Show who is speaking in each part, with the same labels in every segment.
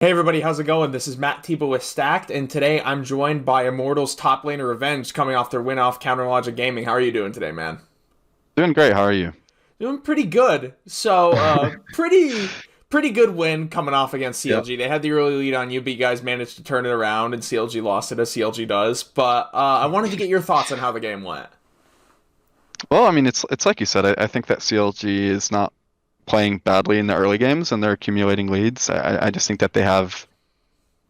Speaker 1: Hey everybody, how's it going? This is Matt Tebow with Stacked, and today I'm joined by Immortals top laner Revenge coming off their win off Counter Logic Gaming. How are you doing today, man?
Speaker 2: Doing great. How are you?
Speaker 1: Doing pretty good. Pretty good win coming off against
Speaker 2: Yep.
Speaker 1: CLG. They had the early lead on you, but you guys managed to turn it around, and CLG lost it as CLG does. But I wanted to get your thoughts on how the game went.
Speaker 2: Well, I mean, it's like you said. I think that CLG is not playing badly in the early games, and they're accumulating leads. I just think that they have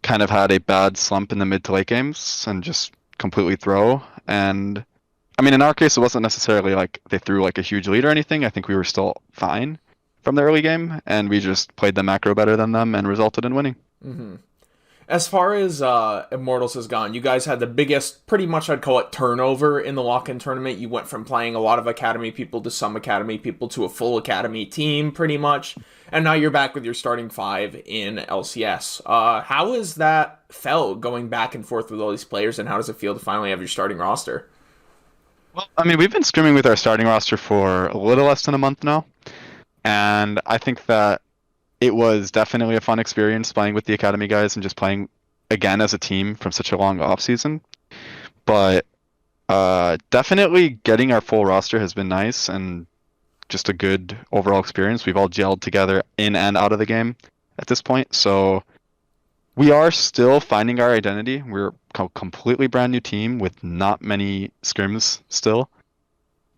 Speaker 2: kind of had a bad slump in the mid to late games and just completely throw. And I mean, in our case, it wasn't necessarily like they threw like a huge lead or anything. I think we were still fine from the early game, and we just played the macro better than them and resulted in winning.
Speaker 1: hmm As far as Immortals has gone, you guys had the biggest, pretty much I'd call it turnover in the lock-in tournament. You went from playing a lot of Academy people to some Academy people to a full Academy team, pretty much. And now you're back with your starting five in LCS. How has that felt going back and forth with all these players, and how does it feel to finally have your starting roster?
Speaker 2: Well, I mean, we've been scrimming with our starting roster for a little less than a month now, and I think that it was definitely a fun experience playing with the academy guys and just playing again as a team from such a long off season. But definitely getting our full roster has been nice and just a good overall experience. We've all gelled together in and out of the game at this point, so we are still finding our identity. We're a completely brand new team with not many scrims still,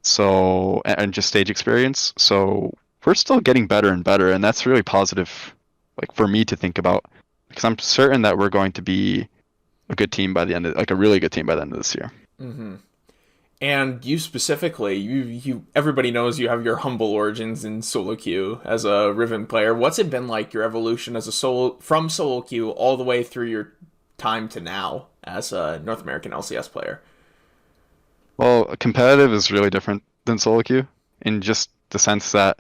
Speaker 2: so and just stage experience. So we're still getting better and better, and that's really positive, like for me to think about, because I'm certain that we're going to be a good team by the end of, like a really good team by the end of this year.
Speaker 1: hmm And you specifically, everybody knows you have your humble origins in solo queue as a Riven player. What's it been like your evolution as a solo from solo queue all the way through your time to now as a North American LCS player?
Speaker 2: Well, competitive is really different than solo queue in just the sense that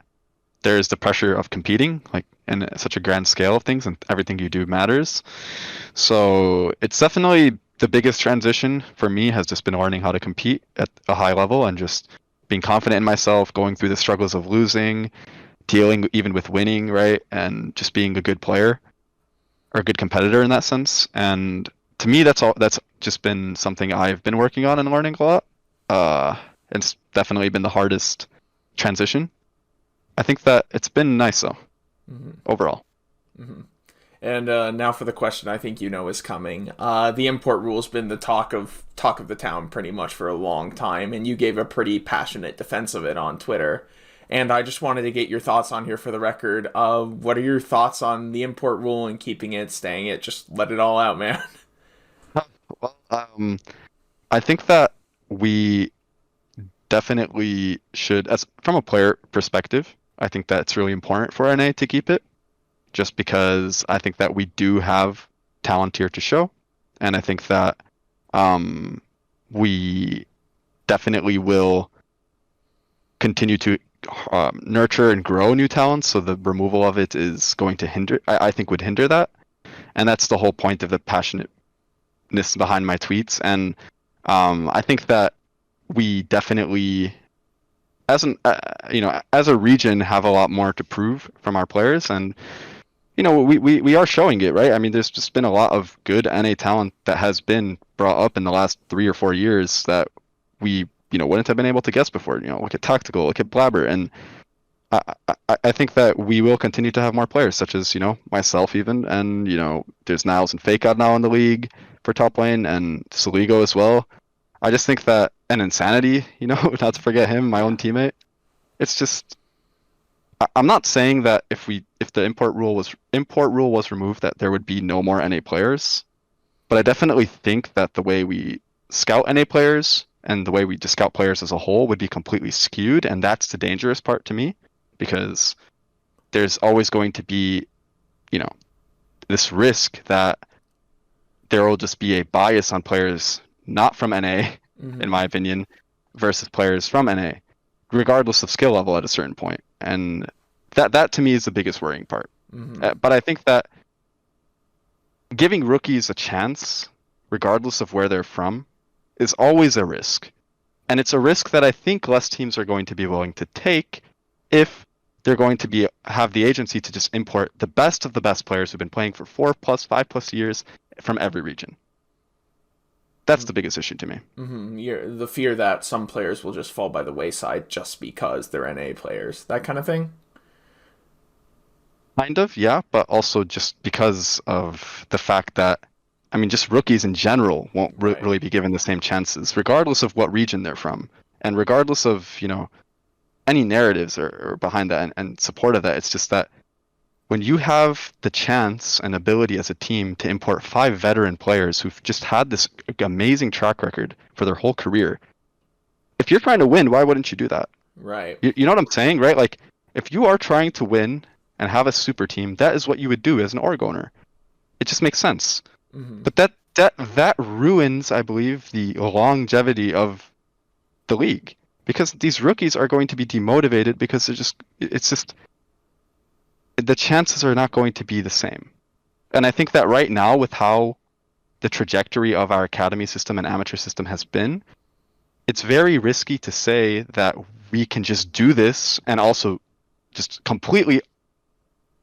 Speaker 2: there's the pressure of competing, like in such a grand scale of things, and everything you do matters. So it's definitely the biggest transition for me has just been learning how to compete at a high level and just being confident in myself, going through the struggles of losing, dealing even with winning, right? And just being a good player or a good competitor in that sense. And to me, that's just been something I've been working on and learning a lot. Uh, it's definitely been the hardest transition. I think that it's been nice though,
Speaker 1: hmm
Speaker 2: overall.
Speaker 1: hmm And now for the question I think you know is coming. The import rule's been the talk of the town pretty much for a long time, and you gave a pretty passionate defense of it on Twitter. And I just wanted to get your thoughts on here for the record. What are your thoughts on the import rule and keeping it, staying it? Just let it all out, man.
Speaker 2: Well, I think that we definitely should, as from a player perspective, I think that it's really important for NA to keep it, just because I think that we do have talent here to show, and I think that um, we definitely will continue to nurture and grow new talents. So the removal of it is going to hinder, I think, would hinder that, and that's the whole point of the passionateness behind my tweets. And I think that we definitely as an as a region have a lot more to prove from our players, and we are showing it, right? I mean, there's just been a lot of good NA talent that has been brought up in the last 3 or 4 years that we wouldn't have been able to guess before. Look at Tactical, look at Blabber, and I think that we will continue to have more players such as myself even, and there's Niles and Fake Out now in the league for top lane, and Soligo as well. I just think that, and Insanity, not to forget him, my own teammate. It's just I'm not saying that if the import rule was removed that there would be no more NA players, but I definitely think that the way we scout NA players and the way we just scout players as a whole would be completely skewed, and that's the dangerous part to me because there's always going to be, you know, this risk that there will just be a bias on players not from NA, in
Speaker 1: hmm
Speaker 2: my opinion, versus players from NA, regardless of skill level at a certain point. And that to me is the biggest worrying part.
Speaker 1: hmm
Speaker 2: But I think that giving rookies a chance, regardless of where they're from, is always a risk. And it's a risk that I think less teams are going to be willing to take if they're going to have the agency to just import the best of the best players who've been playing for 4+, 5+ years from every region. That's the biggest issue to me.
Speaker 1: Mm-hmm. The fear that some players will just fall by the wayside just because they're NA players, that kind of thing.
Speaker 2: Kind of, yeah, but also just because of the fact that, I mean, just rookies in general won't
Speaker 1: Right.
Speaker 2: really be given the same chances, regardless of what region they're from, and regardless of, any narratives or behind that and support of that. It's just that when you have the chance and ability as a team to import 5 veteran players who've just had this amazing track record for their whole career, if you're trying to win, why wouldn't you do that?
Speaker 1: Right.
Speaker 2: You know what I'm saying, right? Like, if you are trying to win and have a super team, that is what you would do as an org owner. It just makes sense.
Speaker 1: Mm-hmm.
Speaker 2: But that ruins, I believe, the longevity of the league, because these rookies are going to be demotivated because it's just the chances are not going to be the same. And I think that right now, with how the trajectory of our academy system and amateur system has been, it's very risky to say that we can just do this and also just completely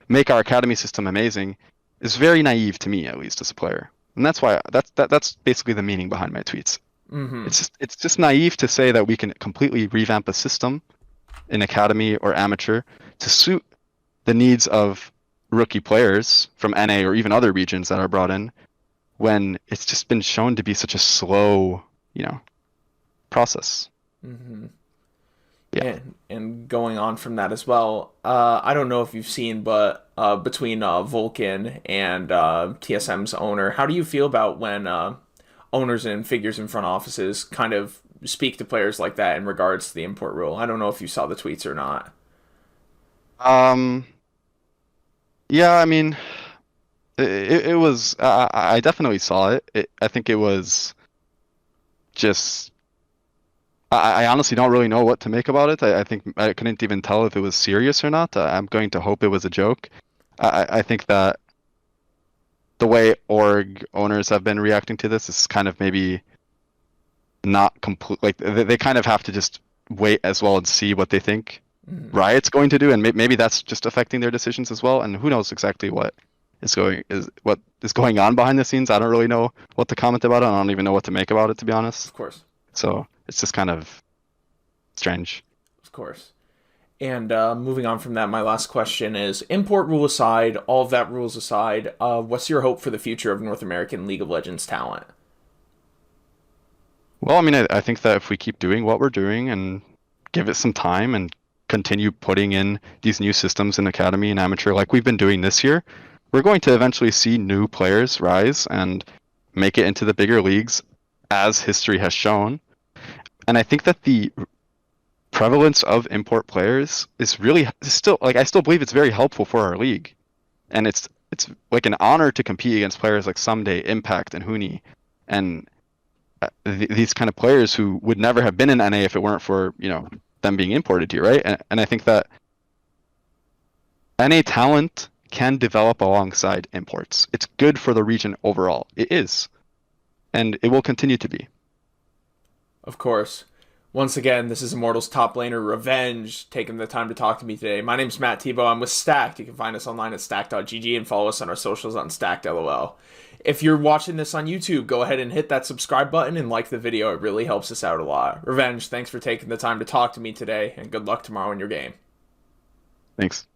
Speaker 2: make our academy system amazing. Is very naive to me, at least as a player. And that's why that's basically the meaning behind my tweets.
Speaker 1: Mm-hmm.
Speaker 2: It's just naive to say that we can completely revamp a system in academy or amateur to suit the needs of rookie players from NA or even other regions that are brought in, when it's just been shown to be such a slow, process.
Speaker 1: Mm-hmm.
Speaker 2: Yeah.
Speaker 1: And going on from that as well, I don't know if you've seen, but between Vulcan and TSM's owner, how do you feel about when owners and figures in front offices kind of speak to players like that in regards to the import rule? I don't know if you saw the tweets or not.
Speaker 2: Um. Yeah. I mean, it was. I definitely saw it. I think it was just. I honestly don't really know what to make about it. I think I couldn't even tell if it was serious or not. I'm going to hope it was a joke. I think that the way org owners have been reacting to this is kind of maybe not complete. Like, they kind of have to just wait as well and see what they think
Speaker 1: Mm-hmm.
Speaker 2: Riot's going to do, and maybe that's just affecting their decisions as well. And who knows exactly what is going on behind the scenes. I don't really know what to comment about it. I don't even know what to make about it, to be honest.
Speaker 1: Of course.
Speaker 2: So it's just kind of strange.
Speaker 1: Of course. And moving on from that, my last question is: import rule aside, all of that rules aside, what's your hope for the future of North American League of Legends talent?
Speaker 2: Well, I mean, I think that if we keep doing what we're doing and give it some time and continue putting in these new systems in academy and amateur like we've been doing this year, we're going to eventually see new players rise and make it into the bigger leagues, as history has shown. And I think that the prevalence of import players is really still, like, I still believe it's very helpful for our league. And it's like an honor to compete against players like Someday, Impact, and Huni, and these kind of players who would never have been in NA if it weren't for them being imported here, right? And I think that NA talent can develop alongside imports. It's good for the region overall. It is, and it will continue to be.
Speaker 1: Of course. Once again, this is Immortals top laner Revenge taking the time to talk to me today. My name's Matt Tebow. I'm with Stacked. You can find us online at stacked.gg and follow us on our socials on StackedLOL. If you're watching this on YouTube, go ahead and hit that subscribe button and like the video. It really helps us out a lot. Revenge, thanks for taking the time to talk to me today, and good luck tomorrow in your game.
Speaker 2: Thanks.